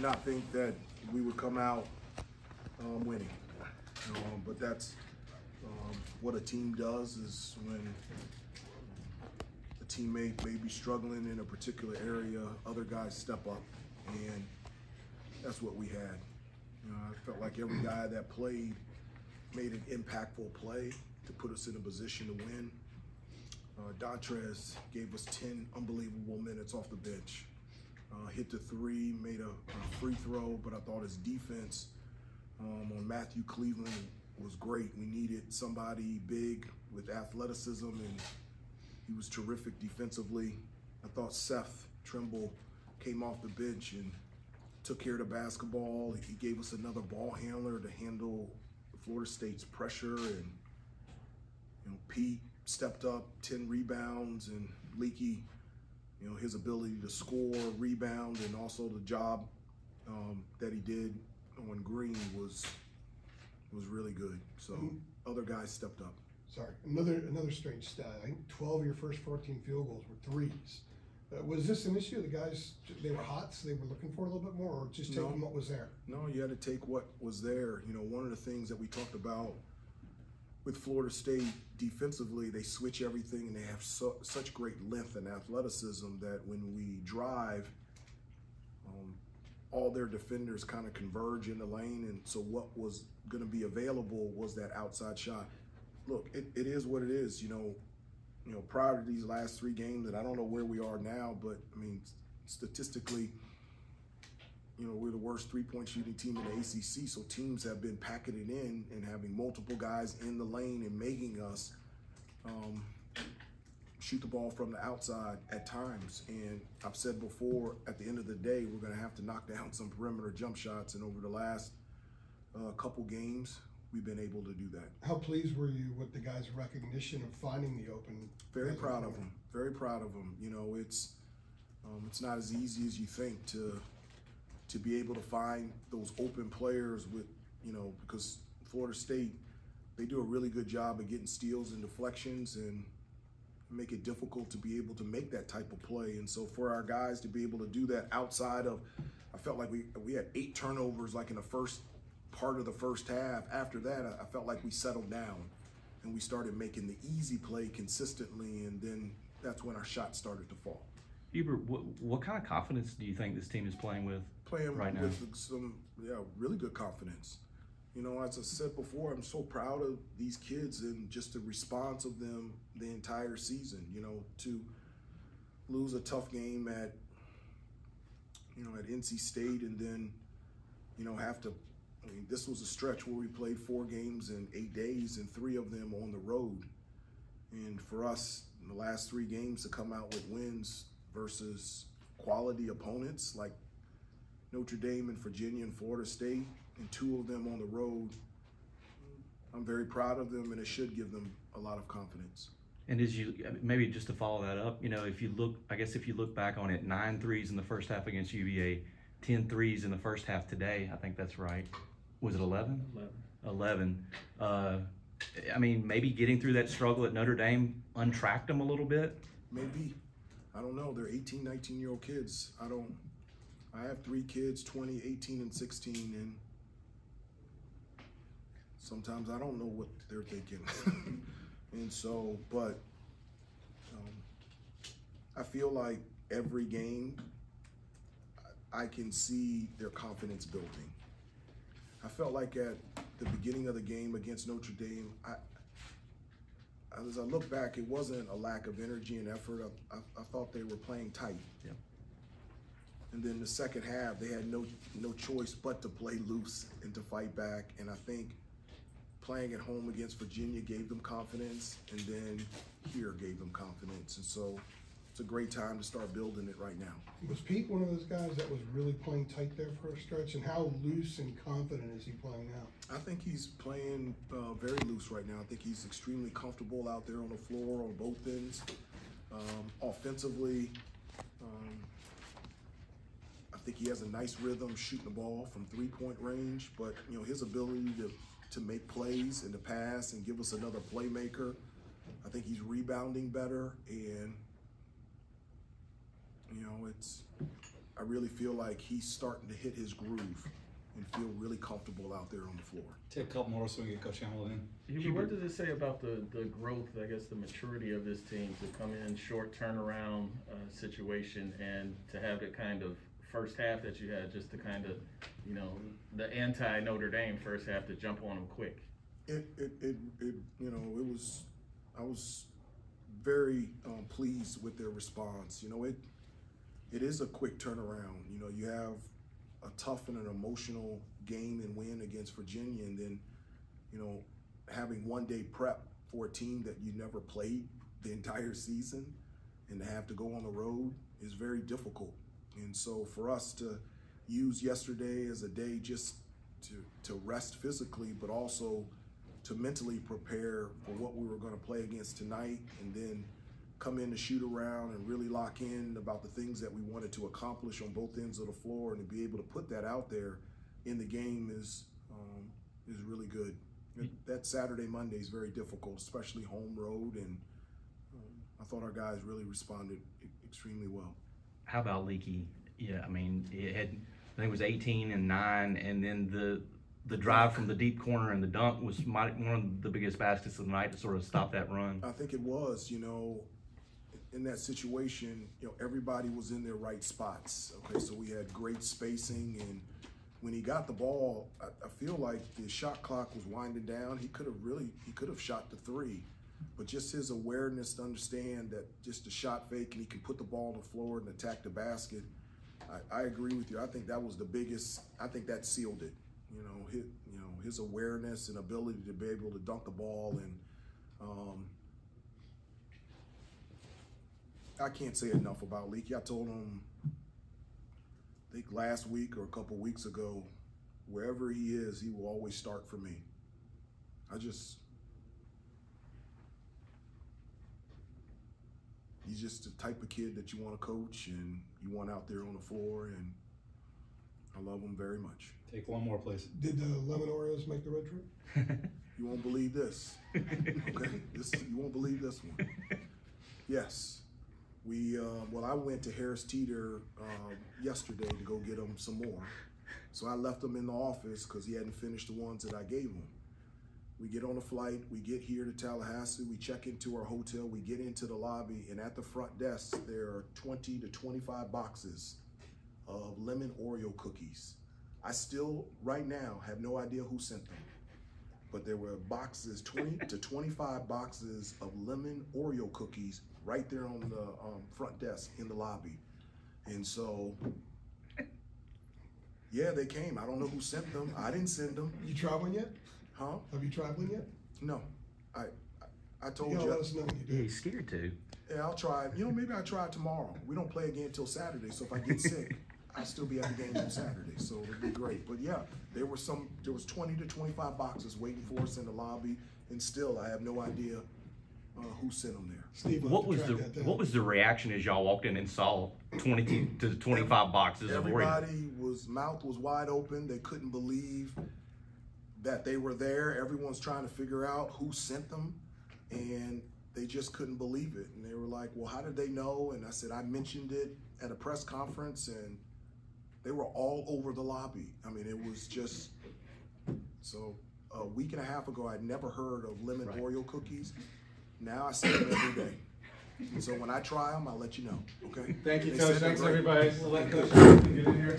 not think that we would come out winning. But that's what a team does, is when a teammate may be struggling in a particular area, other guys step up, and that's what we had. I felt like every guy that played made an impactful play to put us in a position to win. Dontrez gave us 10 unbelievable minutes off the bench. Hit the three, made a free throw, but I thought his defense on Matthew Cleveland was great. We needed somebody big with athleticism, and he was terrific defensively. I thought Seth Trimble came off the bench and took care of the basketball. He gave us another ball handler to handle Florida State's pressure, and Pete stepped up, 10 rebounds, and Leaky, his ability to score, rebound, and also the job that he did on Green was really good. So other guys stepped up. Sorry, another strange stat. I think 12 of your first 14 field goals were threes. Was this an issue? The guys, they were hot, so they were looking for a little bit more, or just taking what was there? No, you had to take what was there. One of the things that we talked about with Florida State defensively, they switch everything, and they have such great length and athleticism that when we drive, all their defenders kind of converge in the lane, and so what was going to be available was that outside shot. Look, it is what it is. Prior to these last 3 games, and I don't know where we are now, but I mean, statistically, we're the worst 3-point shooting team in the ACC, so teams have been packing it in and having multiple guys in the lane and making us shoot the ball from the outside at times. And I've said before, at the end of the day, we're going to have to knock down some perimeter jump shots, and over the last couple games, we've been able to do that. How pleased were you with the guys' recognition of finding the open? Very proud of them. Very proud of them. It's not as easy as you think to be able to find those open players with, because Florida State, they do a really good job of getting steals and deflections and make it difficult to be able to make that type of play. And so for our guys to be able to do that outside of, I felt like we had 8 turnovers like in the first part of the first half. After that, I felt like we settled down and we started making the easy play consistently, and then that's when our shots started to fall. Hubert, what kind of confidence do you think this team is playing with right now? With some, really good confidence. As I said before, I'm so proud of these kids and just the response of them the entire season. To lose a tough game at NC State, and then have to. I mean, this was a stretch where we played 4 games in 8 days, and 3 of them on the road. And for us, in the last 3 games, to come out with wins versus quality opponents like Notre Dame and Virginia and Florida State, and 2 of them on the road, I'm very proud of them, and it should give them a lot of confidence. And maybe just to follow that up, if you look back on it, 9 threes in the first half against UVA, 10 threes in the first half today, I think that's right. Was it 11? 11. I mean, maybe getting through that struggle at Notre Dame untracked them a little bit? Maybe. I don't know. They're 18, 19-year-old kids. I have 3 kids, 20, 18, and 16, and sometimes I don't know what they're thinking. And so, but I feel like every game I can see their confidence building. I felt like at the beginning of the game against Notre Dame, as I look back, it wasn't a lack of energy and effort. I thought they were playing tight. Yeah. And then the second half, they had no choice but to play loose and to fight back. And I think playing at home against Virginia gave them confidence, and then here gave them confidence. And so it's a great time to start building it right now. Was Pete one of those guys that was really playing tight there for a stretch? And how loose and confident is he playing now? I think he's playing very loose right now. I think he's extremely comfortable out there on the floor on both ends. Offensively, I think he has a nice rhythm shooting the ball from 3-point range, but his ability to make plays and to pass and give us another playmaker. I think he's rebounding better, and I really feel like he's starting to hit his groove and feel really comfortable out there on the floor. Take a couple more so we can get Coach Hamill in. Hubert, what does it say about the growth, I guess, the maturity of this team to come in short turnaround situation and to have the kind of first half that you had, just to kind of, you know, the anti-Notre Dame first half to jump on them quick? You know, I was very pleased with their response. You know, it is a quick turnaround. You know, you have a tough and an emotional game and win against Virginia, and then, you know, having 1 day prep for a team that you never played the entire season and to have to go on the road is very difficult. And so for us to use yesterday as a day just to rest physically, but also to mentally prepare for what we were going to play against tonight, and then come in to shoot around and really lock in about the things that we wanted to accomplish on both ends of the floor, and to be able to put that out there in the game is really good. That Saturday, Monday is very difficult, especially home road, and I thought our guys really responded extremely well. How about Leaky? Yeah, I mean, it had, I think it was 18 and 9, and then the drive from the deep corner and the dunk was one of the biggest baskets of the night to sort of stop that run. I think it was, you know, in that situation, you know, everybody was in their right spots. Okay, so we had great spacing, and when he got the ball, I feel like the shot clock was winding down. He could have shot the three, but just his awareness to understand that just a shot fake and he can put the ball on the floor and attack the basket. I agree with you. I think that was the biggest. I think that sealed it. You know, his awareness and ability to be able to dunk the ball, and I can't say enough about Leaky. I told him, I think last week or a couple weeks ago, wherever he is, he will always start for me. He's just the type of kid that you want to coach and you want out there on the floor, and I love him very much. Take one more, please. Did the lemon Oreos make the road trip? You won't believe this. Okay, you won't believe this one. Yes, I went to Harris Teeter yesterday to go get him some more. So I left him in the office because he hadn't finished the ones that I gave him. We get on a flight, we get here to Tallahassee, we check into our hotel, we get into the lobby, and at the front desk, there are 20 to 25 boxes of lemon Oreo cookies. I still, right now, have no idea who sent them, but there were boxes, 20 to 25 boxes of lemon Oreo cookies right there on the front desk in the lobby. And so, yeah, they came. I don't know who sent them. I didn't send them. You traveling yet? Huh? Have you traveling yet? No. I told You you. gotta let us know when you do. Yeah, he's scared to. Yeah, I'll try. You know, maybe I'll try tomorrow. We don't play again until Saturday, so if I get sick, I'll still be at the game on Saturday, so it'll be great. But yeah, there was 20 to 25 boxes waiting for us in the lobby, and still I have no idea who sent them there. Steve, What was the reaction as y'all walked in and saw 20 to 25 boxes of Oreo? Everybody's mouth was wide open. They couldn't believe that they were there. Everyone's trying to figure out who sent them, and they just couldn't believe it. And they were like, well, how did they know? And I said, I mentioned it at a press conference, and they were all over the lobby. I mean, it was just, so a week and a half ago, I'd never heard of lemon Oreo cookies. Now I see them every day. And so when I try them, I'll let you know, okay? Thank you, They Coach. said they're Thanks, great. everybody. We'll let Coach get in here.